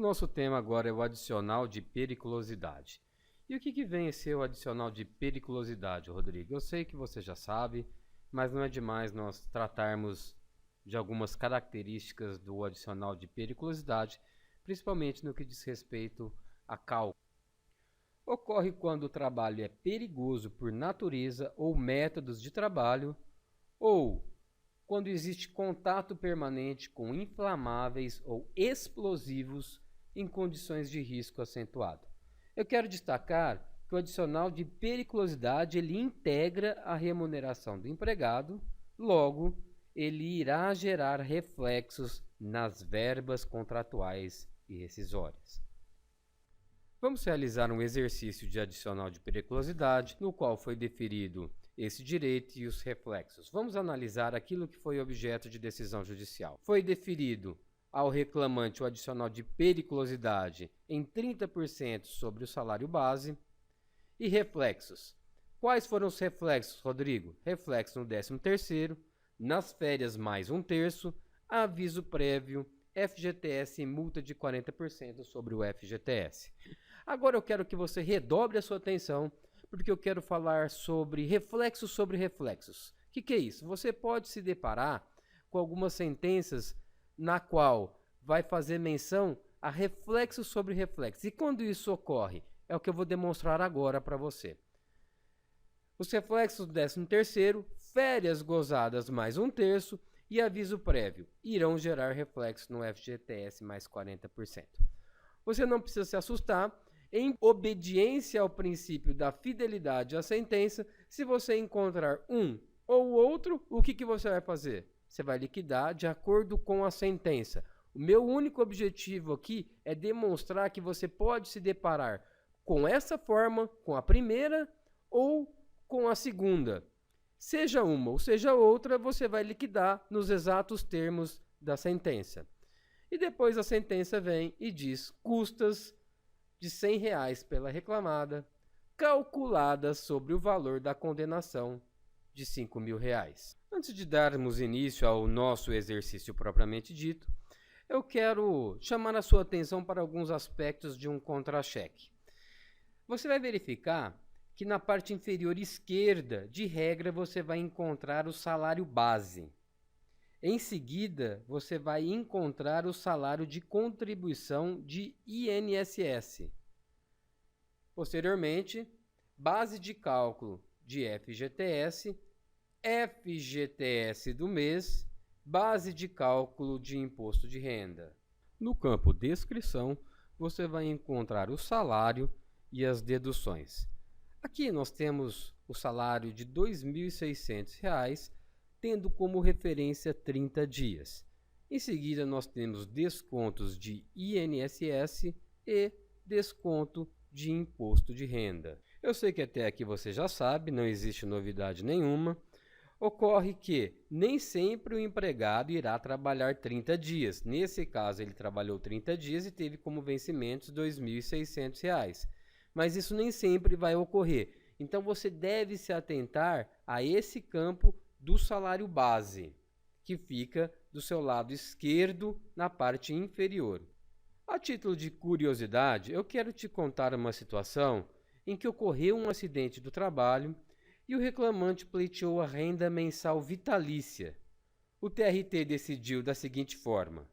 nosso tema agora é o adicional de periculosidade. E o que vem a ser o adicional de periculosidade, Rodrigo? Eu sei que você já sabe, mas não é demais nós tratarmos de algumas características do adicional de periculosidade, principalmente no que diz respeito a cálculo. Ocorre quando o trabalho é perigoso por natureza ou métodos de trabalho, ou quando existe contato permanente com inflamáveis ou explosivos em condições de risco acentuado. Eu quero destacar que o adicional de periculosidade ele integra a remuneração do empregado, logo, ele irá gerar reflexos nas verbas contratuais e rescisórias. Vamos realizar um exercício de adicional de periculosidade, no qual foi deferido esse direito e os reflexos. Vamos analisar aquilo que foi objeto de decisão judicial. Foi deferido ao reclamante o adicional de periculosidade em 30% sobre o salário base. E reflexos. Quais foram os reflexos, Rodrigo? Reflexo no 13º, nas férias mais 1/3, aviso prévio, FGTS e multa de 40% sobre o FGTS. Agora eu quero que você redobre a sua atenção, porque eu quero falar sobre reflexos sobre reflexos. O que é isso? Você pode se deparar com algumas sentenças na qual vai fazer menção a reflexos sobre reflexos. E quando isso ocorre? É o que eu vou demonstrar agora para você. Os reflexos do 13º, férias gozadas mais 1/3 e aviso prévio irão gerar reflexo no FGTS mais 40%. Você não precisa se assustar. Em obediência ao princípio da fidelidade à sentença, se você encontrar um ou outro, o que você vai fazer? Você vai liquidar de acordo com a sentença. O meu único objetivo aqui é demonstrar que você pode se deparar com essa forma, com a primeira ou com a segunda. Seja uma ou seja outra, você vai liquidar nos exatos termos da sentença. E depois a sentença vem e diz custas de R$100 pela reclamada, calculadas sobre o valor da condenação de R$5.000. Antes de darmos início ao nosso exercício propriamente dito, eu quero chamar a sua atenção para alguns aspectos de um contra-cheque. Você vai verificar que na parte inferior esquerda, de regra, você vai encontrar o salário base. Em seguida, você vai encontrar o salário de contribuição de INSS. Posteriormente, base de cálculo de FGTS, FGTS do mês, base de cálculo de imposto de renda. No campo descrição, você vai encontrar o salário e as deduções. Aqui nós temos o salário de R$ 2.600, tendo como referência 30 dias. Em seguida, nós temos descontos de INSS e desconto de imposto de renda. Eu sei que até aqui você já sabe, não existe novidade nenhuma. Ocorre que nem sempre o empregado irá trabalhar 30 dias. Nesse caso, ele trabalhou 30 dias e teve como vencimentos R$ 2.600. Mas isso nem sempre vai ocorrer. Então, você deve se atentar a esse campo do salário base, que fica do seu lado esquerdo na parte inferior. A título de curiosidade, eu quero te contar uma situação em que ocorreu um acidente do trabalho e o reclamante pleiteou a renda mensal vitalícia. O TRT decidiu da seguinte forma: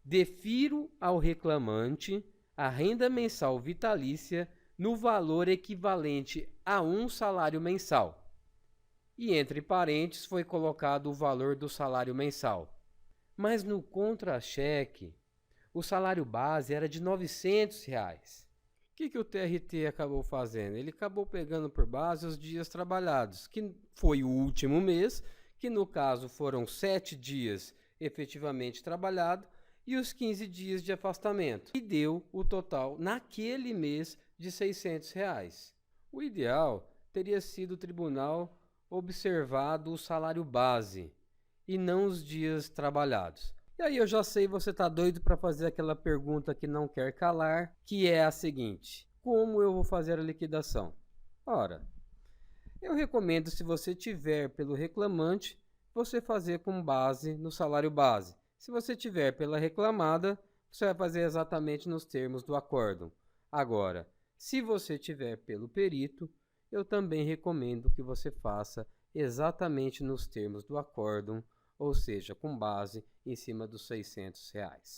defiro ao reclamante a renda mensal vitalícia no valor equivalente a um salário mensal. E entre parênteses foi colocado o valor do salário mensal. Mas no contra-cheque, o salário base era de R$ 900. O que o TRT acabou fazendo? Ele acabou pegando por base os dias trabalhados, que foi o último mês, que no caso foram 7 dias efetivamente trabalhados e os 15 dias de afastamento. E deu o total naquele mês de R$ 600. O ideal teria sido o tribunal observado o salário base e não os dias trabalhados. E aí eu já sei, você está doido para fazer aquela pergunta que não quer calar, que é a seguinte: como eu vou fazer a liquidação? Ora, eu recomendo, se você tiver pelo reclamante, você fazer com base no salário base. Se você tiver pela reclamada, você vai fazer exatamente nos termos do acórdão. Agora, se você tiver pelo perito, eu também recomendo que você faça exatamente nos termos do acórdão, ou seja, com base em cima dos R$ 600.